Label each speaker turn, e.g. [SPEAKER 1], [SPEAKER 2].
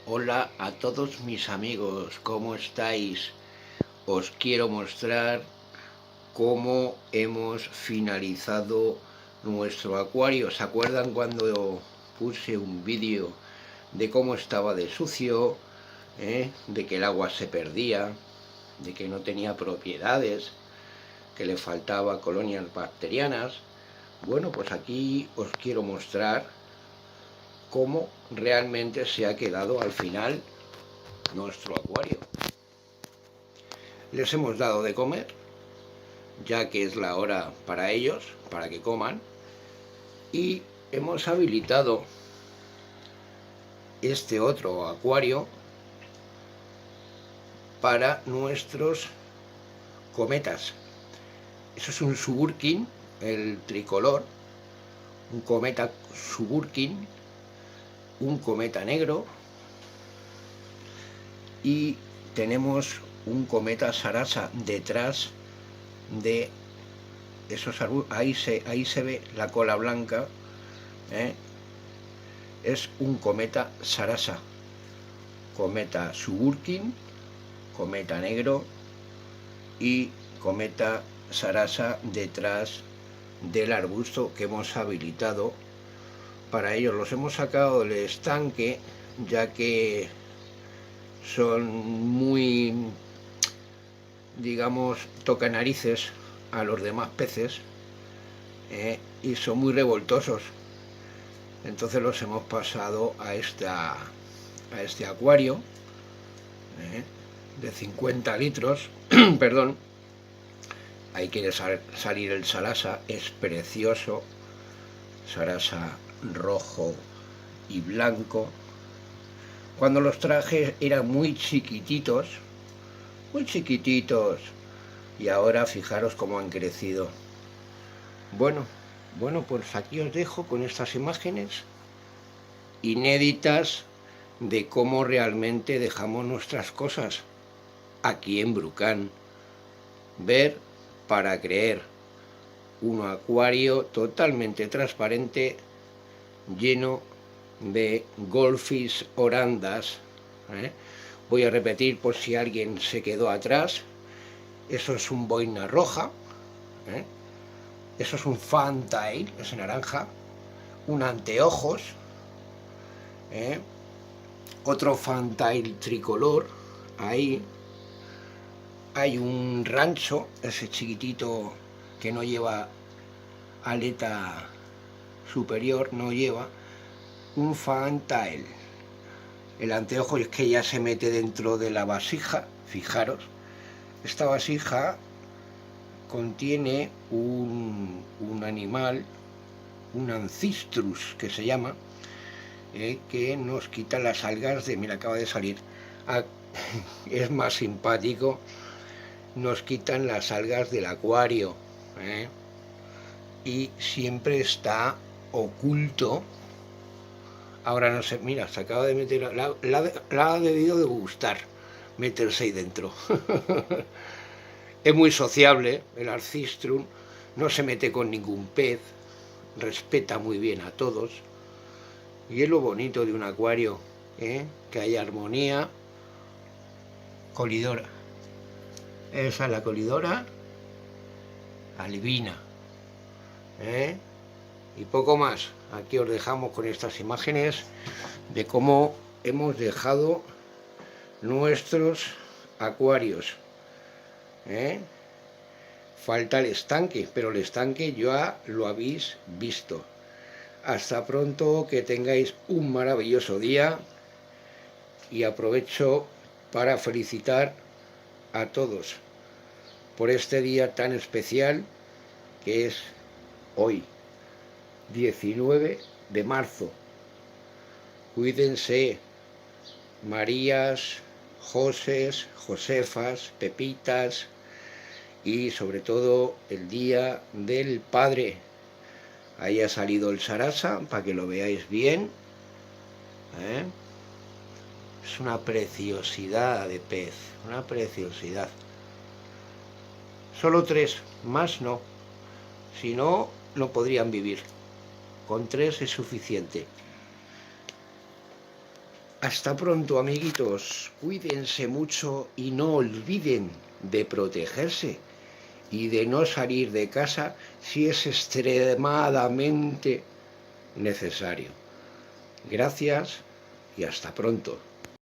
[SPEAKER 1] Hola a todos mis amigos, ¿cómo estáis? Os quiero mostrar cómo hemos finalizado nuestro acuario. ¿Se acuerdan cuando puse un vídeo de cómo estaba de sucio, de que el agua se perdía, de que no tenía propiedades, que le faltaba colonias bacterianas? Bueno, pues aquí os quiero mostrar cómo realmente se ha quedado al final nuestro acuario. Les hemos dado de comer, ya que es la hora para ellos, para que coman, y hemos habilitado este otro acuario para nuestros cometas. Eso es un Suburkin, el tricolor, un cometa Suburkin, un cometa negro, y tenemos un cometa Sarasa detrás de esos arbustos. Ahí se ve la cola blanca, es un cometa Sarasa, cometa Suburkin, cometa negro y cometa Sarasa detrás del arbusto que hemos habilitado para ellos. Los hemos sacado del estanque ya que son muy, digamos, tocanarices a los demás peces, y son muy revoltosos. Entonces los hemos pasado a este acuario de 50 litros. Perdón. Ahí quiere salir el Sarasa, es precioso, Sarasa rojo y blanco. Cuando los traje eran muy chiquititos, y ahora fijaros cómo han crecido. Bueno, pues aquí os dejo con estas imágenes inéditas de cómo realmente dejamos nuestras cosas aquí en Brucán. Ver para creer, un acuario totalmente transparente lleno de goldfish orandas. Voy a repetir por si alguien se quedó atrás. Eso es un boina roja, eso es un fantail, es naranja, un anteojos, otro fantail tricolor. Ahí hay un rancho, ese chiquitito que no lleva aleta superior, no lleva, un fantail. El anteojo es que ya se mete dentro de la vasija. Fijaros, esta vasija contiene un animal, un ancistrus que se llama, que nos quita las algas de, mira, acaba de salir, es más simpático, nos quitan las algas del acuario, y siempre está oculto. Ahora no sé, mira, se acaba de meter, la ha debido de gustar meterse ahí dentro. Es muy sociable el Arcistrum, no se mete con ningún pez, respeta muy bien a todos, y es lo bonito de un acuario, que haya armonía. Colidora, esa es la colidora albina, y poco más. Aquí os dejamos con estas imágenes de cómo hemos dejado nuestros acuarios. Falta el estanque, pero el estanque ya lo habéis visto. Hasta pronto, que tengáis un maravilloso día, y aprovecho para felicitar a todos por este día tan especial que es hoy, 19 de marzo. Cuídense, Marías, Josés, Josefas, Pepitas, y sobre todo el Día del Padre. Ahí ha salido el Sarasa para que lo veáis bien. Es una preciosidad de pez, una preciosidad. Solo 3, más no. Si no, no podrían vivir. Con 3 es suficiente. Hasta pronto, amiguitos. Cuídense mucho y no olviden de protegerse y de no salir de casa si es extremadamente necesario. Gracias y hasta pronto.